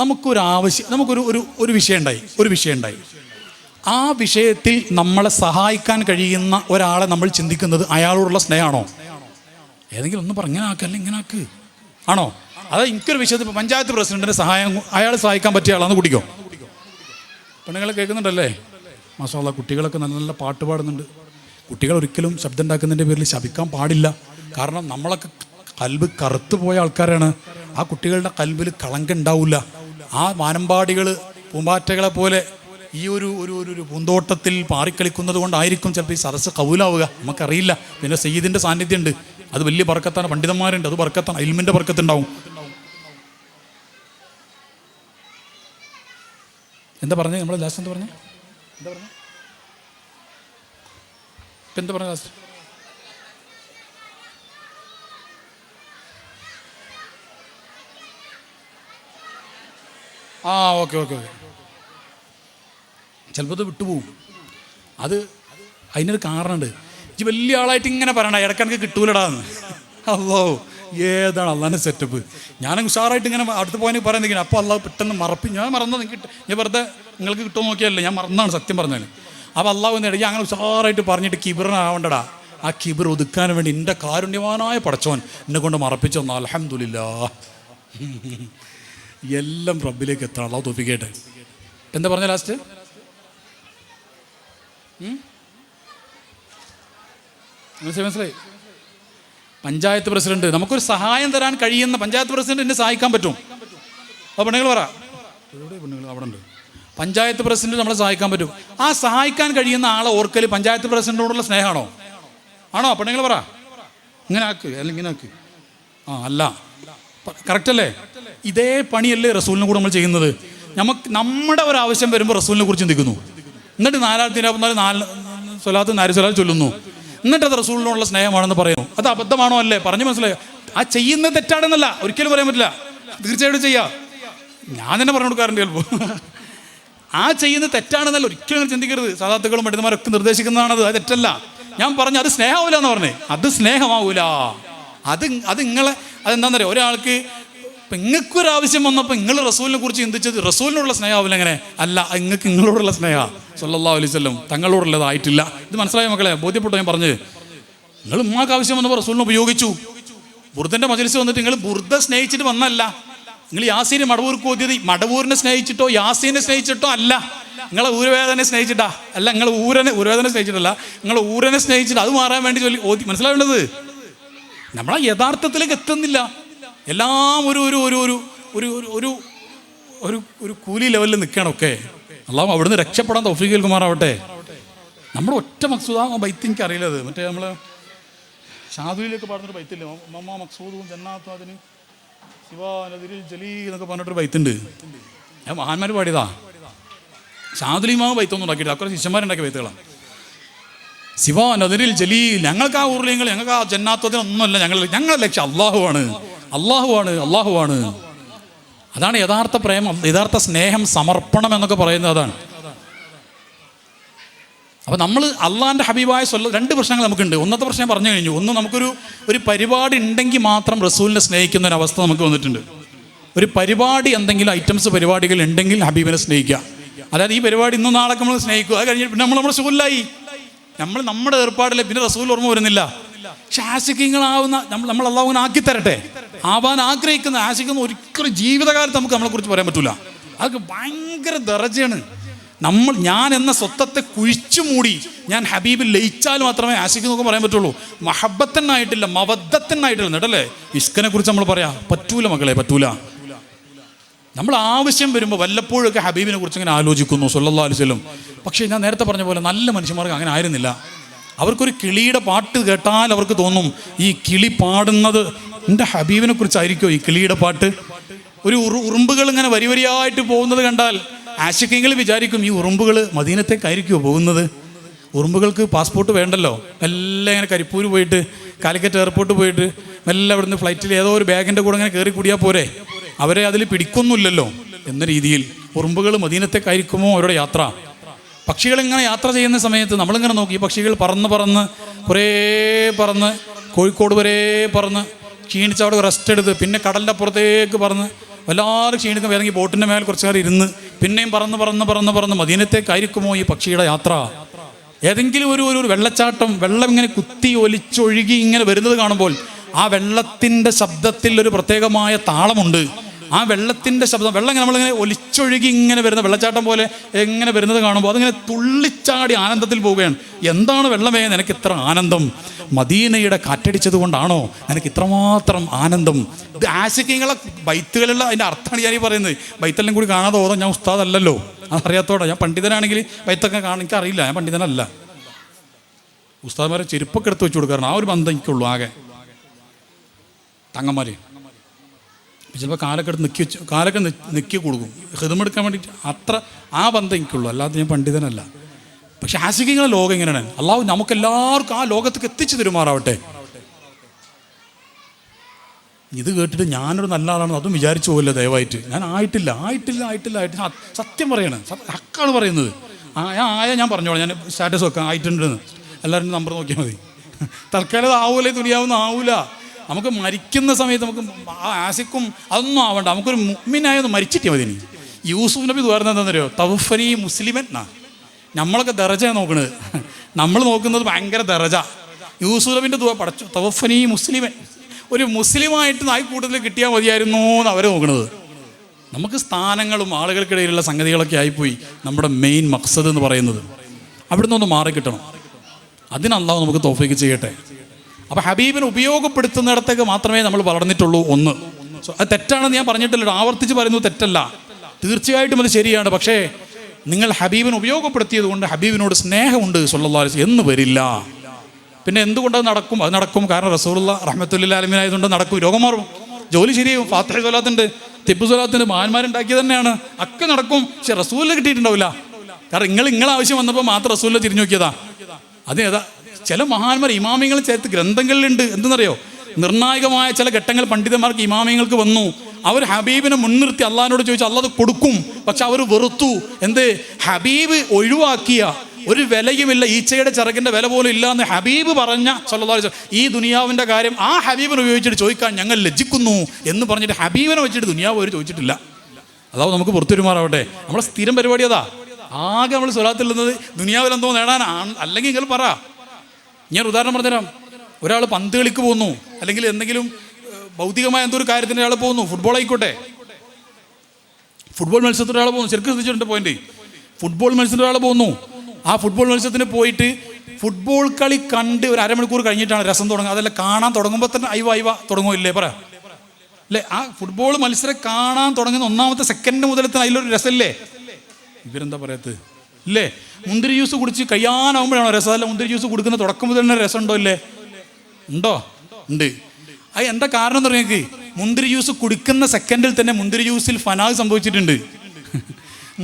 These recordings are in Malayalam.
നമുക്കൊരു വിഷയം ഉണ്ടായി. ആ വിഷയത്തിൽ നമ്മളെ സഹായിക്കാൻ കഴിയുന്ന ഒരാളെ നമ്മൾ ചിന്തിക്കുന്നത് അയാളോടുള്ള സ്നേഹമാണോ? ഏതെങ്കിലും ഒന്ന് പറഞ്ഞാക്കല്ല ഇങ്ങനെ ആക്ക് ആണോ? അത് എനിക്കൊരു വിഷയത്തിൽ ഇപ്പോൾ പഞ്ചായത്ത് പ്രസിഡന്റിന്റെ സഹായം അയാൾ സഹായിക്കാൻ പറ്റിയ ആളാന്ന് കുടിക്കോ? പെണ്ണുങ്ങളെ കേൾക്കുന്നുണ്ടല്ലേ? മാഷാ അല്ലാഹ്, കുട്ടികളൊക്കെ നല്ല നല്ല പാട്ട് പാടുന്നുണ്ട്. കുട്ടികൾ ഒരിക്കലും ശബ്ദം ഉണ്ടാക്കുന്നതിൻ്റെ പേരിൽ ശപിക്കാൻ പാടില്ല. കാരണം നമ്മളൊക്കെ കൽബ് കറുത്തു പോയ ആൾക്കാരാണ്. ആ കുട്ടികളുടെ കൽബിൽ കളങ്കം ഉണ്ടാവില്ല. ആ വാനമ്പാടികൾ പൂമ്പാറ്റകളെ പോലെ ഈ ഒരു പൂന്തോട്ടത്തിൽ പാറിക്കളിക്കുന്നത് കൊണ്ടായിരിക്കും ചിലപ്പോൾ ഈ സദസ്സ് കൗലാവുക, നമുക്കറിയില്ല. പിന്നെ സയ്യിദിൻ്റെ സാന്നിധ്യം ഉണ്ട്, അത് വലിയ ബർക്കത്താണ്. പണ്ഡിതന്മാരുണ്ട്, അത് ബർക്കത്താണ്, ഇൽമിൻ്റെ ബർക്കത്തുണ്ടാവും. എന്താ പറഞ്ഞത് നമ്മൾ ലാസ്റ്റ്? എന്താ പറഞ്ഞ ലാസ്റ്റ്? ഓക്കെ ചിലപ്പോൾ അത് വിട്ടുപോകും. അതിനൊരു കാരണമുണ്ട്. ഈ വലിയ ആളായിട്ട് ഇങ്ങനെ പറയണ ഇടയ്ക്കിടയ്ക്ക് കിട്ടൂലടാന്ന്. അല്ലോ, ഏതാണ് അള്ളാൻ്റെ സെറ്റപ്പ്? ഞാൻ ഉഷാറായിട്ട് ഇങ്ങനെ അടുത്ത് പോകാൻ പറയുന്നെങ്കിൽ അപ്പോൾ അള്ളാഹ് പെട്ടെന്ന് ഞാൻ മറന്നത് ഞാൻ വെറുതെ നിങ്ങൾക്ക് കിട്ടുമോ നോക്കിയല്ലേ, ഞാൻ മറന്നാണ് സത്യം പറഞ്ഞാൽ. അപ്പോൾ അള്ളാഹ് ഒന്ന് ഇടയ്ക്ക് അങ്ങനെ ഉഷാറായിട്ട് പറഞ്ഞിട്ട് കിബിറിനാവണ്ടടാ. ആ കിബിർ ഒതുക്കാൻ വേണ്ടി എൻ്റെ കാരുണ്യവാനായ പടച്ചോൻ എന്നെ കൊണ്ട് മറപ്പിച്ചു തന്നു. അൽഹംദുലില്ലാഹ്, എല്ലാം റബ്ബിലേക്ക് എത്തണം. അള്ളാഹു തൗഫീഖ് ചെയ്യട്ടെ. എന്താ പറഞ്ഞ ലാസ്റ്റ്? മനസ്സിലായി? പഞ്ചായത്ത് പ്രസിഡന്റ്, നമുക്കൊരു സഹായം തരാൻ കഴിയുന്ന പഞ്ചായത്ത് പ്രസിഡന്റ് എന്നെ സഹായിക്കാൻ പറ്റും. അപ്പോൾ പെണ്ണുങ്ങൾ പറ, പെണ്ണുങ്ങൾ അവിടെ ഉണ്ട്. പഞ്ചായത്ത് പ്രസിഡന്റ് നമ്മളെ സഹായിക്കാൻ പറ്റും. ആ സഹായിക്കാൻ കഴിയുന്ന ആളെ ഓർക്കൽ പഞ്ചായത്ത് പ്രസിഡന്റിനോടുള്ള സ്നേഹമാണോ? ആണോ? പെണ്ണുങ്ങൾ പറ. ഇങ്ങനെ ആക്ക് അല്ലെങ്കിൽ ഇങ്ങനെ ആക്ക്. അല്ല, കറക്റ്റ് അല്ലേ? ഇതേ പണിയല്ലേ റസൂലിനെ കൂടെ നമ്മൾ ചെയ്യുന്നത്? നമ്മുടെ ഒരാവശ്യം വരുമ്പോൾ റസൂലിനെ കുറിച്ച് ചിന്തിക്കുന്നു, എന്നിട്ട് 4 സ്വലാത്ത് നാരി സ്വലാത്ത് ചൊല്ലുന്നു, എന്നിട്ട് അത് റസൂലിനോടുള്ള സ്നേഹമാണെന്ന് പറയുന്നു. അത് അബദ്ധമാണോ? അല്ലേ? പറഞ്ഞു മനസ്സിലായോ? ആ ചെയ്യുന്നത് തെറ്റാണെന്നല്ല, ഒരിക്കലും പറയാൻ പറ്റില്ല. തീർച്ചയായിട്ടും ചെയ്യാം. ഞാൻ തന്നെ പറഞ്ഞു കൊടുക്കാറുണ്ട് ചിലപ്പോൾ. ആ ചെയ്യുന്നത് തെറ്റാണെന്നല്ല, ഒരിക്കലും ചിന്തിക്കരുത്. സാദാത്തുക്കളും പണ്ഡിതന്മാരൊക്കെ നിർദ്ദേശിക്കുന്നതാണത്, അത് തെറ്റല്ല. ഞാൻ പറഞ്ഞു അത് സ്നേഹമാവില്ല എന്ന് പറഞ്ഞേ. അത് സ്നേഹമാവൂല. അത് അതെന്താണെന്ന് അറിയാം, ഒരാൾക്ക് ഇപ്പം നിങ്ങൾക്കൊരാവശ്യം വന്നപ്പോൾ നിങ്ങൾ റസൂലിനെ കുറിച്ച് ചിന്തിച്ചത് റസൂലിനോടുള്ള സ്നേഹമാവില്ല. എങ്ങനെ അല്ല, നിങ്ങൾക്ക് നിങ്ങളോടുള്ള സ്നേഹം സല്ലല്ലാഹു അലൈഹി വസല്ലം തങ്ങളോടുള്ളതായിട്ടില്ല. ഇത് മനസ്സിലായ മക്കളെ? ബോധ്യപ്പെട്ടു? ഞാൻ പറഞ്ഞത് നിങ്ങൾ ഉമ്മാക്ക് ആവശ്യം വന്നപ്പോൾ റസൂലിനെ ഉപയോഗിച്ചു. ബുർദൻ്റെ മജ്‌ലിസ് വന്നിട്ട് നിങ്ങൾ ബുർദ സ്നേഹിച്ചിട്ട് വന്നല്ല. നിങ്ങൾ യാസീനെ മടവൂർക്ക് ഓതിയത് മടവൂരിനെ സ്നേഹിച്ചിട്ടോ യാസീനെ സ്നേഹിച്ചിട്ടോ അല്ല, നിങ്ങളെ ഊരവേദനെ സ്നേഹിച്ചിട്ടാ അല്ല, നിങ്ങൾ ഊരവേദന സ്നേഹിച്ചിട്ടല്ല, നിങ്ങൾ ഊരനെ സ്നേഹിച്ചിട്ട് അത് മാറാൻ വേണ്ടി ചൊല്ലി ഓതി. മനസ്സിലാവേണ്ടത് നമ്മളെ യഥാർത്ഥത്തിലേക്ക് എത്തുന്നില്ല. എല്ലാം ഒരു കൂലി ലെവലിൽ നിൽക്കണമൊക്കെ. അല്ലാഹു അവിടുന്ന് രക്ഷപ്പെടാൻ തൗഫീഖ് നൽകുമാറാവട്ടെ. നമ്മുടെ ഒറ്റ മക്സൂദ് ബൈത്ത് എനിക്ക് അറിയില്ലത്. മറ്റേ നമ്മൾ ഷാദുലിയിലേക്ക് പാടുന്നൊരു ബൈത്തില്ലേ, മമ്മ മക്സൂദും ജന്നാത്തും അതിന് ശിവാനദിരിൽ ജലീ എന്നൊക്കെ പറഞ്ഞിട്ടൊരു ബൈത്തുണ്ട്. ഞാൻ മഹാന്മാർ പാടിയതാ. ഷാദുലിമാവ് ബൈത്തൊന്നും ഉണ്ടാക്കിയിട്ടില്ല, അത്ര ശിഷ്യന്മാരുണ്ടാക്കിയ ബൈത്തുകളാണ്. ശിവാനദിരിൽ ജലീൽ, ഞങ്ങൾക്ക് ആ ഊർലിങ്ങൾ, ഞങ്ങൾക്ക് ആ ജന്നാത്വത്തിനൊന്നുമല്ല, ഞങ്ങളുടെ ലക്ഷ്യം അള്ളാഹുവാണ്. അതാണ് യഥാർത്ഥ പ്രേമം, യഥാർത്ഥ സ്നേഹം, സമർപ്പണം എന്നൊക്കെ പറയുന്നത് അതാണ്. അപ്പോൾ നമ്മൾ അള്ളാഹിൻ്റെ ഹബീബായ രണ്ട് പ്രശ്നങ്ങൾ നമുക്കുണ്ട്. ഒന്നത്തെ പ്രശ്നം പറഞ്ഞു കഴിഞ്ഞു. ഒന്ന്, നമുക്കൊരു പരിപാടി ഉണ്ടെങ്കിൽ മാത്രം റസൂലിനെ സ്നേഹിക്കുന്ന ഒരു അവസ്ഥ നമുക്ക് വന്നിട്ടുണ്ട്. ഒരു പരിപാടി, എന്തെങ്കിലും ഐറ്റംസ് പരിപാടികൾ ഉണ്ടെങ്കിൽ ഹബീബിനെ സ്നേഹിക്കുക. അതായത് ഈ പരിപാടി ഇന്നും നാളെ നമ്മൾ സ്നേഹിക്കുക, അത് കഴിഞ്ഞിട്ട് പിന്നെ നമ്മുടെ റസൂലായി, നമ്മുടെ ഏർപ്പാടിലെ പിന്നെ റസൂൽ ഓർമ്മ വരുന്നില്ല. പക്ഷെ ആശിക്കങ്ങളാവുന്ന നമ്മൾ അള്ളാഹുവിനെ ആക്കി തരട്ടെ. ആവാൻ ആഗ്രഹിക്കുന്ന ആശിക്കുന്ന ഒരിക്കലും ജീവിതകാലത്ത് നമുക്ക് നമ്മളെക്കുറിച്ച് പറയാൻ പറ്റില്ല. അതൊക്കെ ഭയങ്കര ദറജയാണ്. ഞാൻ എന്ന സ്വത്തത്തെ കുഴിച്ചു മൂടി ഞാൻ ഹബീബിൽ ലയിച്ചാൽ മാത്രമേ ആശിക്കുന്നൊക്കെ പറയാൻ പറ്റുള്ളൂ. മഹബത്തനായിട്ടില്ല, മവദ്ദത്തനായിട്ടില്ല. എന്നിട്ടല്ലേ ഇഷ്കനെ കുറിച്ച് നമ്മൾ പറയാം? പറ്റൂല മക്കളെ, പറ്റൂല. നമ്മൾ ആവശ്യം വരുമ്പോൾ വല്ലപ്പോഴൊക്കെ ഹബീബിനെ കുറിച്ച് ഇങ്ങനെ ആലോചിക്കുന്നു സല്ലല്ലാഹു അലൈഹി വസല്ലം. പക്ഷേ ഞാൻ നേരത്തെ പറഞ്ഞ പോലെ നല്ല മനുഷ്യന്മാർക്ക് അങ്ങനെ ആയിരുന്നില്ല. അവർക്കൊരു കിളിയുടെ പാട്ട് കേട്ടാൽ അവർക്ക് തോന്നും ഈ കിളി പാടുന്നത് എൻ്റെ ഹബീബിനെ കുറിച്ചായിരിക്കുമോ ഈ കിളിയുടെ പാട്ട്. ഒരു ഉറുമ്പുകൾ ഇങ്ങനെ വരിയായിട്ട് പോകുന്നത് കണ്ടാൽ ആശിക്കെങ്കിൽ വിചാരിക്കും ഈ ഉറുമ്പുകൾ മദീനത്തേക്കായിരിക്കുമോ പോകുന്നത്. ഉറുമ്പുകൾക്ക് പാസ്പോർട്ട് വേണ്ടല്ലോ, എല്ലാം ഇങ്ങനെ കരിപ്പൂർ പോയിട്ട് കാലിക്കറ്റ് എയർപോർട്ട് പോയിട്ട് മെല്ലെ അവിടുന്ന് ഫ്ലൈറ്റിൽ ഏതോ ഒരു ബാഗിൻ്റെ കൂടെ ഇങ്ങനെ കയറി കൂടിയാൽ പോരെ, അവരെ അതിൽ പിടിക്കൊന്നുമില്ലല്ലോ എന്ന രീതിയിൽ ഉറുമ്പുകൾ മദീനത്തേക്കായിരിക്കുമോ അവരുടെ യാത്ര. പക്ഷികളിങ്ങനെ യാത്ര ചെയ്യുന്ന സമയത്ത് നമ്മളിങ്ങനെ നോക്കി, പക്ഷികൾ കുറേ പറന്ന് കോഴിക്കോട് വരെ പറന്ന് ക്ഷീണിച്ച് അവിടെ റെസ്റ്റ് എടുത്ത് പിന്നെ കടലിൻ്റെ അപ്പുറത്തേക്ക് പറന്ന് എല്ലാവരും ക്ഷീണിക്കും, ഏതെങ്കിലും ബോട്ടിൻ്റെ മേൽ കുറച്ച് നേരം ഇരുന്ന് പിന്നെയും പറന്ന് മദീനത്തേക്കായിരിക്കുമോ ഈ പക്ഷിയുടെ യാത്ര? ഏതെങ്കിലും ഒരു വെള്ളച്ചാട്ടം, വെള്ളം ഇങ്ങനെ കുത്തി ഒലിച്ചൊഴുകി ഇങ്ങനെ വരുന്നത് കാണുമ്പോൾ ആ വെള്ളത്തിൻ്റെ ശബ്ദത്തിൽ ഒരു പ്രത്യേകമായ താളമുണ്ട്. ആ വെള്ളത്തിൻ്റെ ശബ്ദം, വെള്ളം നമ്മളിങ്ങനെ ഒലിച്ചൊഴുകി ഇങ്ങനെ വരുന്ന വെള്ളച്ചാട്ടം പോലെ എങ്ങനെ വരുന്നത് കാണുമ്പോൾ അതിങ്ങനെ തുള്ളിച്ചാടി ആനന്ദത്തിൽ പോവുകയാണ്. എന്താണ് വെള്ളമേ നിനക്ക് ഇത്ര ആനന്ദം? മദീനയുടെ കാറ്റടിച്ചത് കൊണ്ടാണോ നിനക്ക് ഇത്രമാത്രം ആനന്ദം? ഇത് ആശിക്കങ്ങളെ ബൈത്തുകളുള്ള അതിൻ്റെ അർത്ഥമാണ് ഞാനീ പറയുന്നത്. ബൈത്തെല്ലാം കൂടി കാണാതെ ഓതാൻ ഞാൻ ഉസ്താദല്ലല്ലോ, അതറിയാത്തോടെ. ഞാൻ പണ്ഡിതനാണെങ്കിൽ ബൈത്തൊക്കെ എനിക്കറിയില്ല, ഞാൻ പണ്ഡിതനല്ല. ഉസ്താദ്മാരെ ചെരുപ്പൊക്കെ എടുത്ത് വെച്ച് കൊടുക്കാറുണ്ട്. ആ ഒരു ബന്ധം എനിക്കുള്ളൂ ആകെ. തങ്ങന്മാർ ചിലപ്പോൾ കാലൊക്കെ നിൽക്കി കൊടുക്കും ഹിദമെടുക്കാൻ വേണ്ടിയിട്ട്, അത്ര ആ ബന്ധം എനിക്കുള്ളൂ, അല്ലാതെ ഞാൻ പണ്ഡിതനല്ല. പക്ഷെ ആശികങ്ങളെ ലോകം ഇങ്ങനെയാണ്. അള്ളാഹു നമുക്കെല്ലാവർക്കും ആ ലോകത്തേക്ക് എത്തിച്ചു തരുമാറാവട്ടെ. ഇത് കേട്ടിട്ട് ഞാനൊരു നല്ല ആളാണെന്ന് അതും വിചാരിച്ചു പോകില്ല ദയവായിട്ട്. ഞാൻ ആയിട്ടില്ല. സത്യം പറയണം, ഹക്കാണ് പറയുന്നത്. ഞാൻ പറഞ്ഞോളാം, ഞാൻ സ്റ്റാറ്റസ് വെക്കാം ആയിട്ടുണ്ടെന്ന്. എല്ലാവരും നമ്പർ നോക്കിയാൽ മതി. തൽക്കാലം അത് ആവൂലേ, തുനിയാവുന്ന ആവൂല. നമുക്ക് മരിക്കുന്ന സമയത്ത് നമുക്ക് ആസിക്കും അതൊന്നും ആവണ്ട. നമുക്കൊരു മുഅ്മിനായൊന്ന് മരിച്ചിട്ടേ മതി. യൂസുഫ് നബി പറയുന്നത് എന്താണെന്നറിയോ? തവഫനി മുസ്ലിമൻ എന്നാ. നമ്മളൊക്കെ ദറജയാണ് നോക്കണത്, നമ്മൾ നോക്കുന്നത് ഭയങ്കര ദറജ. യൂസുഫ് നബിൻ്റെ ദുആ പടച്ചു തവഫനി മുസ്ലിമൻ, ഒരു മുസ്ലിമായിട്ട് നായ്ക്കൂട്ടത്തിൽ കിട്ടിയാൽ മതിയായിരുന്നു എന്ന് അവർ നോക്കുന്നത്. നമുക്ക് സ്ഥാനങ്ങളും ആളുകൾക്കിടയിലുള്ള സംഗതികളൊക്കെ ആയിപ്പോയി നമ്മുടെ മെയിൻ മഖ്സദ് എന്ന് പറയുന്നത്. അവിടെ നിന്നൊന്ന് മാറിക്കിട്ടണം. അതിന് അല്ലാഹു നമുക്ക് തൗഫീഖ് ചെയ്യട്ടെ. അപ്പോൾ ഹബീബിനെ ഉപയോഗപ്പെടുത്തുന്നിടത്തേക്ക് മാത്രമേ നമ്മൾ വളർന്നിട്ടുള്ളൂ. ഒന്ന്, അത് തെറ്റാണെന്ന് ഞാൻ പറഞ്ഞിട്ടില്ല, ആവർത്തിച്ച് പറയുന്നത് തെറ്റല്ല, തീർച്ചയായിട്ടും അത് ശരിയാണ്. പക്ഷേ നിങ്ങൾ ഹബീബിനെ ഉപയോഗപ്പെടുത്തിയത് കൊണ്ട് ഹബീബിനോട് സ്നേഹമുണ്ട് സ്വല്ലല്ലാഹു അലൈഹി വസല്ലം എന്ന് വരില്ല. പിന്നെ എന്തുകൊണ്ടത് നടക്കും? അത് നടക്കും കാരണം റസൂലുള്ളാഹി റഹ്മത്തുൽ ആലമീൻ ആയതുകൊണ്ട് നടക്കും. രോഗം മാറും, ജോലി ശരിയാവും, ഫാത്തിഹ സ്വലാത്തുണ്ട്, തിബ്ബു സ്വലാത്തുണ്ട്, മഹാന്മാരുണ്ടാക്കിയത് തന്നെയാണ്, ഒക്കെ നടക്കും. പക്ഷെ റസൂലിനെ കിട്ടിയിട്ടുണ്ടാവില്ല. കാരണം നിങ്ങളെ ആവശ്യം വന്നപ്പോൾ മാത്രം റസൂലിനെ തിരിഞ്ഞു നോക്കിയതാ. അതേതാ ചില മഹാന്മാർ ഇമാമിങ്ങൾ ചേർത്ത് ഗ്രന്ഥങ്ങളിലുണ്ട്. എന്തെന്നറിയോ? നിർണായകമായ ചില ഘട്ടങ്ങൾ പണ്ഡിതന്മാർക്ക് ഇമാമിങ്ങൾക്ക് വന്നു. അവർ ഹബീബിനെ മുൻനിർത്തി അള്ളാഹിനോട് ചോദിച്ചു, അള്ളാഹ് കൊടുക്കും. പക്ഷെ അവർ വെറുത്തു. എന്ത്? ഹബീബ് ഒഴിവാക്കിയ ഒരു വിലയുമില്ല, ഈച്ചയുടെ ചിറകിൻ്റെ വില പോലും ഇല്ല എന്ന് ഹബീബ് പറഞ്ഞ സല്ലല്ലാഹു അലൈഹി വസല്ലം ഈ ദുനിയാവിൻ്റെ കാര്യം ആ ഹബീബിനെ ഉപയോഗിച്ചിട്ട് ചോദിക്കാൻ ഞങ്ങൾ ലജ്ജിക്കുന്നു എന്ന് പറഞ്ഞിട്ട് ഹബീബിനെ വെച്ചിട്ട് ദുനിയാവ് അവർ ചോദിച്ചിട്ടില്ല. അതാവും നമുക്ക് പുറത്തുവരുമാറാവട്ടെ. നമ്മളെ സ്ഥിരം പരിപാടി അതാ. ആകെ നമ്മൾ സ്വലാത്തിൽ നിന്നത് ദുനിയാവിലെന്തോ നേടാനാണ്. അല്ലെങ്കിൽ നിങ്ങൾ പറ, ഞാൻ ഉദാഹരണം പറഞ്ഞുതരാം. ഒരാൾ പന്ത് കളിക്ക് പോകുന്നു, അല്ലെങ്കിൽ എന്തെങ്കിലും ഭൗതികമായ എന്തോ ഒരു കാര്യത്തിന് ഒരാൾ പോകുന്നു, ഫുട്ബോൾ ആയിക്കോട്ടെ, ഫുട്ബോൾ മത്സരത്തിന് ഒരാൾ പോകുന്നു. ശരിക്കും ശ്രദ്ധിച്ചിട്ടുണ്ട് പോയിന്റ്. ഫുട്ബോൾ മത്സരത്തിന് ഒരാൾ പോകുന്നു. ആ ഫുട്ബോൾ മത്സരത്തിന് പോയിട്ട് ഫുട്ബോൾ കളി കണ്ട് ഒരു അരമണിക്കൂർ കഴിഞ്ഞിട്ടാണ് രസം തുടങ്ങുക. അതെല്ലാം കാണാൻ തുടങ്ങുമ്പോൾ തന്നെ അയവ തുടങ്ങുമില്ലേ? പറ അല്ലേ? ആ ഫുട്ബോൾ മത്സരം കാണാൻ തുടങ്ങുന്ന ഒന്നാമത്തെ സെക്കൻഡ് മുതൽ തന്നെ അതിലൊരു രസമല്ലേ? ഇവരെന്താ പറയത്ത് ഇല്ലേ? മുന്തിരി ജ്യൂസ് കുടിച്ച് കഴിയാനാവുമ്പോഴാണോ രസം? അല്ല, മുന്തിരി ജ്യൂസ് കൊടുക്കുന്ന തുടക്കം മുതൽ തന്നെ രസം ഉണ്ടോ? ഇല്ലേ? ഉണ്ടോ? ഉണ്ട്. അത് എന്താ കാരണം എന്ന് പറഞ്ഞേക്ക്? മുന്തിരി ജ്യൂസ് കുടിക്കുന്ന സെക്കൻഡിൽ തന്നെ മുന്തിരി ജ്യൂസിൽ ഫനാഹ് സംഭവിച്ചിട്ടുണ്ട്,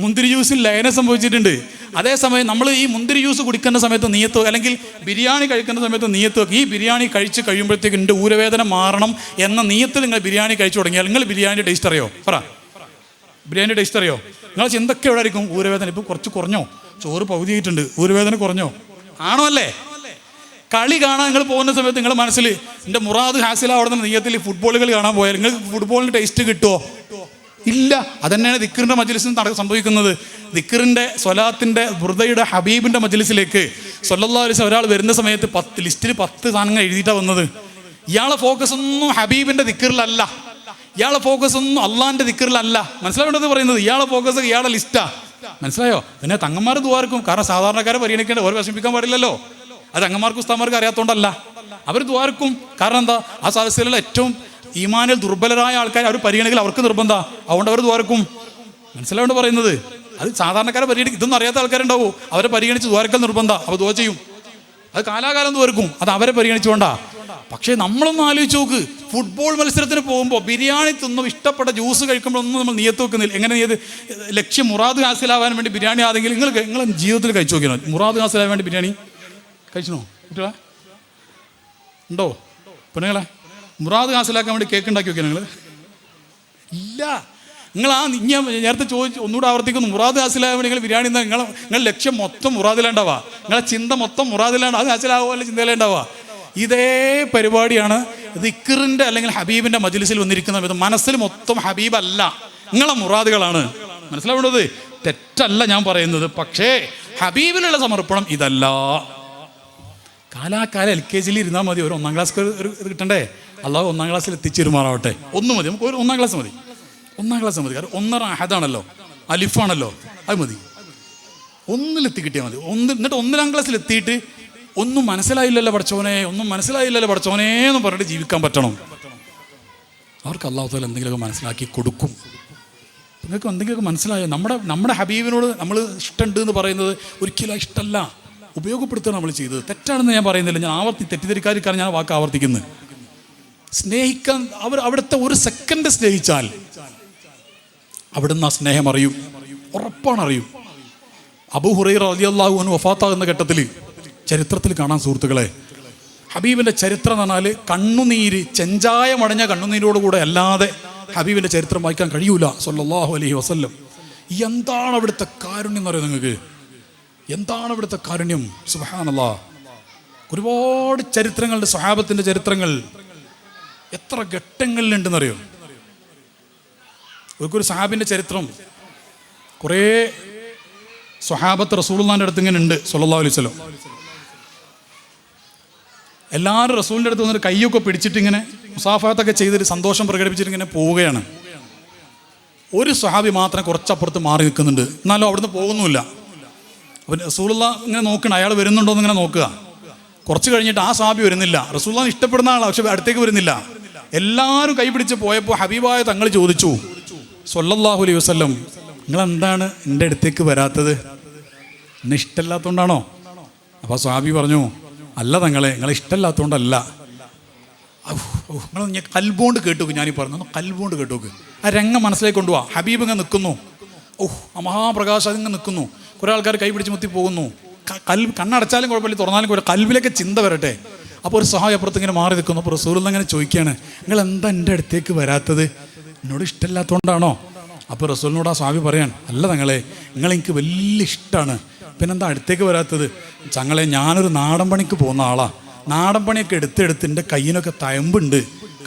മുന്തിരി ജ്യൂസിൽ ലയനം സംഭവിച്ചിട്ടുണ്ട്. അതേസമയം നമ്മൾ ഈ മുന്തിരി ജ്യൂസ് കുടിക്കുന്ന സമയത്ത് നീയത്ത്, അല്ലെങ്കിൽ ബിരിയാണി കഴിക്കുന്ന സമയത്ത് നീയത്ത്, ഈ ബിരിയാണി കഴിച്ച് കഴിയുമ്പോഴത്തേക്ക് എൻ്റെ ഊരവേദന മാറണം എന്ന നീയത്തിൽ നിങ്ങൾ ബിരിയാണി കഴിച്ചു തുടങ്ങിയാൽ നിങ്ങൾ ബിരിയാണിയുടെ ടേസ്റ്റ് അറിയോ? പറ, ബിരിയാണി ടേസ്റ്റ് അറിയോ? നിങ്ങൾ ചിന്തൊക്കെ എവിടെ ആയിരിക്കും? ഊരവേദന ഇപ്പോൾ കുറച്ച് കുറഞ്ഞോ, ചോറ് പകുതിയായിട്ടുണ്ട്, ഊരവേദന കുറഞ്ഞോ? ആണോ? അല്ലേ? കളി കാണാൻ നിങ്ങൾ പോകുന്ന സമയത്ത് നിങ്ങളുടെ മനസ്സിൽ എൻ്റെ മുറാദ് ഹാസിലാവുന്ന നീയത്തിൽ ഫുട്ബോളുകൾ കാണാൻ പോയാൽ നിങ്ങൾക്ക് ഫുട്ബോളിന് ടേസ്റ്റ് കിട്ടുമോ? ഇല്ല. അതന്നെയാണ് ദിക്റിൻ്റെ മജ്ലിസിൽ സംഭവിക്കുന്നത്. ദിക്റിൻ്റെ, സ്വലാത്തിൻ്റെ, ബുർദയുടെ, ഹബീബിൻ്റെ മജ്ലിസിലേക്ക് സ്വല്ലല്ലാഹു അലൈഹി വസല്ലം ഒരാൾ വരുന്ന സമയത്ത് ലിസ്റ്റിൽ 10 സാധനങ്ങൾ എഴുതിയിട്ടാണ് വന്നത്. ഇയാളെ ഫോക്കസ് ഒന്നും ഹബീബിൻ്റെ ദിക്റിലല്ല, ഇയാളെ ഫോക്കസ് ഒന്നും അള്ളാഹിൻ്റെ ദിക്റിലല്ല. മനസ്സിലാവേണ്ടത് പറയുന്നത്? ഇയാളെ ഫോക്കസ് ഇയാളെ ലിസ്റ്റാ. മനസ്സിലായോ? പിന്നെ തങ്ങന്മാർ ദുആർക്കും. കാരണം സാധാരണക്കാരെ പരിഗണിക്കേണ്ട, ഓരോ വിഷമിപ്പിക്കാൻ പാടില്ലല്ലോ. അത് തങ്ങന്മാർക്കും ഉസ്താദ്മാർക്കും അറിയാത്തതുകൊണ്ടല്ല, അവർ ദുആർക്കും. കാരണം എന്താ? ആ സദസ്സിലുള്ള ഏറ്റവും ഈമാനിൽ ദുർബലരായ ആൾക്കാർ അവർ പരിഗണിക്കൽ അവർക്ക് നിർബന്ധ, അതുകൊണ്ട് അവർ ദ്വാരക്കും. മനസ്സിലാവേണ്ട പറയുന്നത്? അത് സാധാരണക്കാരെ പരിഗണിക്കും. ഇതൊന്നും അറിയാത്ത ആൾക്കാരുണ്ടാവും, അവരെ പരിഗണിച്ച് ദ്വാരക്കൽ നിർബന്ധ, അവർ ദ്വാ ചെയ്യും. അത് കാലാകാലം ദ്വാരക്കും, അത് അവരെ പരിഗണിച്ചുകൊണ്ടാ. പക്ഷേ നമ്മളൊന്ന് ആലോചിച്ച് നോക്ക്, ഫുട്ബോൾ മത്സരത്തിന് പോകുമ്പോൾ ബിരിയാണി തിന്നും ഇഷ്ടപ്പെട്ട ജ്യൂസ് കഴിക്കുമ്പോൾ ഒന്നും നമ്മൾ നിയത്ത് വെക്കുന്നില്ല. എങ്ങനെ നീത്? ലക്ഷ്യം മുറാദ് ഹാസിലാവാൻ വേണ്ടി ബിരിയാണി ആണെങ്കിൽ നിങ്ങൾ ജീവിതത്തിൽ കഴിച്ചു നോക്കിയാൽ മുറാദ് ഹാസിലാവാൻ വേണ്ടി ബിരിയാണി കഴിച്ചണോ? കുട്ടികളെ ഉണ്ടോ? പെണ്ണുങ്ങളെ മുറാദ് ഹാസിലാക്കാൻ വേണ്ടി കേക്ക് ഉണ്ടാക്കി വെക്കുക നിങ്ങൾ? ഇല്ല. നിങ്ങൾ ഞാൻ നേരത്തെ ചോദിച്ചു, ഒന്നുകൂടെ ആവർത്തിക്കുന്നു. മുറാദ് ഹാസിലാകാൻ വേണ്ടി നിങ്ങൾ ബിരിയാണി നിങ്ങൾ ലക്ഷ്യം മൊത്തം മുറാദിലാണ്ടാവുക, നിങ്ങളെ ചിന്ത മൊത്തം മുറാദിലാണ്ട്, അത് ഹാസിലാവുക അല്ല ചിന്തയിലുണ്ടാവുക. ഇതേ പരിപാടിയാണ് ദിക്റിന്റെ അല്ലെങ്കിൽ ഹബീബിന്റെ മജ്ലിസിൽ വന്നിരിക്കുന്നത്. ഇത് മനസ്സിൽ മൊത്തം ഹബീബല്ല, നിങ്ങളെ മുറാദുകളാണ്. മനസ്സിലാവേണ്ടത് തെറ്റല്ല ഞാൻ പറയുന്നത്. പക്ഷേ ഹബീബിലുള്ള സമർപ്പണം ഇതല്ല. കാലാകാലം LKG ഇരുന്നാൽ മതി, ഒരു 1-ാം ക്ലാസ് ഒരു ഇത് കിട്ടണ്ടേ? അല്ലാതെ 1-ാം ക്ലാസ്സിൽ എത്തിച്ചേരുമാറാവട്ടെ. ഒന്ന് മതി, നമുക്ക് ഒരു 1-ാം ക്ലാസ് മതി. 1-ാം ക്ലാസ് മതി. കാരണം 1 അഹദാണല്ലോ, അലിഫാണല്ലോ, അത് മതി. 1-ലെത്തി കിട്ടിയാൽ മതി. എന്നിട്ട് 1-ാം ക്ലാസ്സിൽ എത്തിയിട്ട് ഒന്നും മനസ്സിലായില്ലല്ലോ പഠിച്ചോനെ, ഒന്നും മനസ്സിലായില്ലല്ലോ പഠിച്ചോനെ എന്ന് പറഞ്ഞിട്ട് ജീവിക്കാൻ പറ്റണം. അവർക്ക് അല്ലാഹു തആല എന്തെങ്കിലുമൊക്കെ മനസ്സിലാക്കി കൊടുക്കും. നിങ്ങൾക്ക് എന്തെങ്കിലുമൊക്കെ മനസ്സിലായോ? നമ്മുടെ ഹബീബിനോട് നമ്മൾ ഇഷ്ടമുണ്ട് എന്ന് പറയുന്നത് ഒരിക്കലും ഇഷ്ടമല്ല, ഉപയോഗപ്പെടുത്തുകയാണ് നമ്മൾ ചെയ്തത്. തെറ്റാണെന്ന് ഞാൻ പറയുന്നില്ല, ഞാൻ തെറ്റിദ്ധരിക്കാതിരിക്കാൻ ഞാൻ വാക്ക് ആവർത്തിക്കുന്നത്. സ്നേഹിക്കാൻ അവിടുത്തെ ഒരു സെക്കൻഡ് സ്നേഹിച്ചാൽ അവിടുന്ന് ആ സ്നേഹം അറിയും, ഉറപ്പാണ് അറിയും. അബൂ ഹുറൈറ റളിയല്ലാഹു അൻഹു വഫാത്താകുന്ന ഘട്ടത്തിൽ ചരിത്രത്തിൽ കാണാൻ സുഹൃത്തുക്കളെ, ഹബീബിൻ്റെ ചരിത്രം എന്ന് പറഞ്ഞാൽ കണ്ണുനീര്, ചെഞ്ചായമടഞ്ഞ കണ്ണുനീരോടുകൂടെ അല്ലാതെ ഹബീബിൻ്റെ ചരിത്രം വായിക്കാൻ കഴിയൂല സല്ലല്ലാഹു അലൈഹി വസല്ലം. എന്താണ് അവിടുത്തെ കാരുണ്യം എന്ന് പറയുന്നത്? നിങ്ങൾക്ക് എന്താണ് അവിടുത്തെ കാരുണ്യം? സുബ്ഹാനല്ലാഹ്. ഒരുപാട് ചരിത്രങ്ങളുണ്ട്, സ്വഹാബത്തിൻ്റെ ചരിത്രങ്ങൾ എത്ര ഘട്ടങ്ങളിലുണ്ടെന്നറിയോ? ഒരു സഹാബിൻ്റെ ചരിത്രം, കുറേ സ്വഹാബത്ത് റസൂലുള്ളാഹിൻ്റെ അടുത്ത് ഇങ്ങനെ ഉണ്ട് സല്ലല്ലാഹു അലൈഹി വസല്ലം. എല്ലാവരും റസൂലിൻ്റെ അടുത്ത് വന്നിട്ട് കൈയൊക്കെ പിടിച്ചിട്ട് ഇങ്ങനെ മുസാഫഹത്തൊക്കെ ചെയ്തിട്ട് സന്തോഷം പ്രകടിപ്പിച്ചിട്ട് ഇങ്ങനെ പോവുകയാണ്. ഒരു സ്വഹാബി മാത്രം കുറച്ചപ്പുറത്ത് മാറി നിൽക്കുന്നുണ്ട്, എന്നാലും അവിടുന്ന് പോകുന്നുമില്ല. അപ്പം റസൂലുള്ളാഹി ഇങ്ങനെ നോക്കണം, അയാൾ വരുന്നുണ്ടോ എന്ന് ഇങ്ങനെ നോക്കുക. കുറച്ച് കഴിഞ്ഞിട്ട് ആ സ്വഹാബി വരുന്നില്ല. റസൂലുള്ളാഹിനെ ഇഷ്ടപ്പെടുന്ന ആളാണ്, പക്ഷെ അടുത്തേക്ക് വരുന്നില്ല. എല്ലാവരും കൈ പിടിച്ച് പോയപ്പോൾ ഹബീബായ തങ്ങൾ ചോദിച്ചു സ്വല്ലല്ലാഹു അലൈഹി വസല്ലം, നിങ്ങളെന്താണ് എൻ്റെ അടുത്തേക്ക് വരാത്തത്? എന്നെ ഇഷ്ടമല്ലാത്തതുകൊണ്ടാണോ? അപ്പോൾ സ്വഹാബി പറഞ്ഞു, അല്ല തങ്ങളെ, നിങ്ങളെ ഇഷ്ടമല്ലാത്തതുകൊണ്ടല്ല. നിങ്ങൾ ഞാൻ കൽബോണ്ട് കേട്ടോക്ക്, ഞാനീ പറഞ്ഞു കൽബോണ്ട് കേട്ടോക്ക്. ആ രംഗം മനസ്സിലേക്ക് കൊണ്ടുപോവാ. ഹബീബ് ഇങ്ങനെ നിൽക്കുന്നു, ആ മഹാപ്രകാശം അതിങ്ങനെ നിൽക്കുന്നു. കുറേ ആൾക്കാർ കൈ പിടിച്ച് മുത്തി പോകുന്നു. കണ്ണടച്ചാലും കുഴപ്പമില്ല, തുറന്നാലും കുഴപ്പമില്ല, കൽബിലേക്ക് ചിന്ത വരട്ടെ. അപ്പോൾ ഒരു സഹായം അപ്പുറത്ത് ഇങ്ങനെ മാറി നിൽക്കുന്നു. അപ്പോൾ റസൂലുള്ളാഹി ഇങ്ങനെ ചോദിക്കുകയാണ്, നിങ്ങൾ എന്താ എൻ്റെ അടുത്തേക്ക് വരാത്തത്? എന്നോട് ഇഷ്ടമില്ലാത്തതുകൊണ്ടാണോ? അപ്പോൾ റസൂലിനോട് ആ സ്വാമി പറയാൻ, അല്ല തങ്ങളെ, നിങ്ങളെനിക്ക് വലിയ ഇഷ്ടമാണ്, പിന്നെന്താ അടുത്തേക്ക് വരാത്തത്? ചങ്ങളെ, ഞാനൊരു നാടൻ പണിക്ക് പോകുന്ന ആളാണ്. നാടൻ പണിയൊക്കെ എടുത്തെടുത്ത് എൻ്റെ കയ്യിനൊക്കെ തയമ്പുണ്ട്,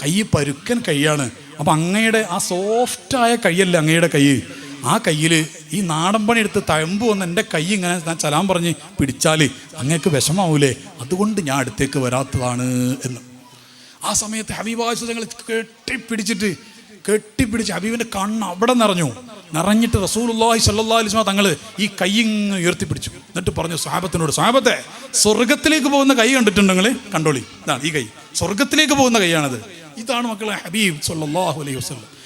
കൈ പരുക്കൻ കൈയാണ്. അപ്പം അങ്ങയുടെ ആ സോഫ്റ്റായ കൈയല്ലേ അങ്ങയുടെ കൈ, ആ കയ്യിൽ ഈ നാടൻ പണി എടുത്ത് തയമ്പ് വന്ന് എൻ്റെ കൈ ഇങ്ങനെ ഞാൻ സലാം പറഞ്ഞ് പിടിച്ചാൽ അങ്ങേക്ക് വിഷമാവൂലേ, അതുകൊണ്ട് ഞാൻ അടുത്തേക്ക് വരാത്തതാണ് എന്ന്. ആ സമയത്ത് ഹബീബായ ഞങ്ങൾ കെട്ടിപ്പിടിച്ച് ഹബീബിൻ്റെ കണ്ണ് അവിടെ നിറഞ്ഞിട്ട് റസൂലുള്ളാഹി സ്വല്ലല്ലാഹു അലൈഹി വസല്ലം തങ്ങൾ ഈ കൈ ഇങ്ങ് ഉയർത്തിപ്പിടിച്ചു. എന്നിട്ട് പറഞ്ഞു സ്വഹാബത്തിനോട്, സ്വഹാബത്തെ, സ്വർഗത്തിലേക്ക് പോകുന്ന കൈ കണ്ടിട്ടുണ്ട് നിങ്ങൾ? കണ്ടോളി, ഇതാണ് ഈ കൈ, സ്വർഗത്തിലേക്ക് പോകുന്ന കൈയാണത്. ഇതാണ് മക്കളെ ഹബീബ് സ്വല്ലല്ലാഹു അലൈഹി വസല്ലം.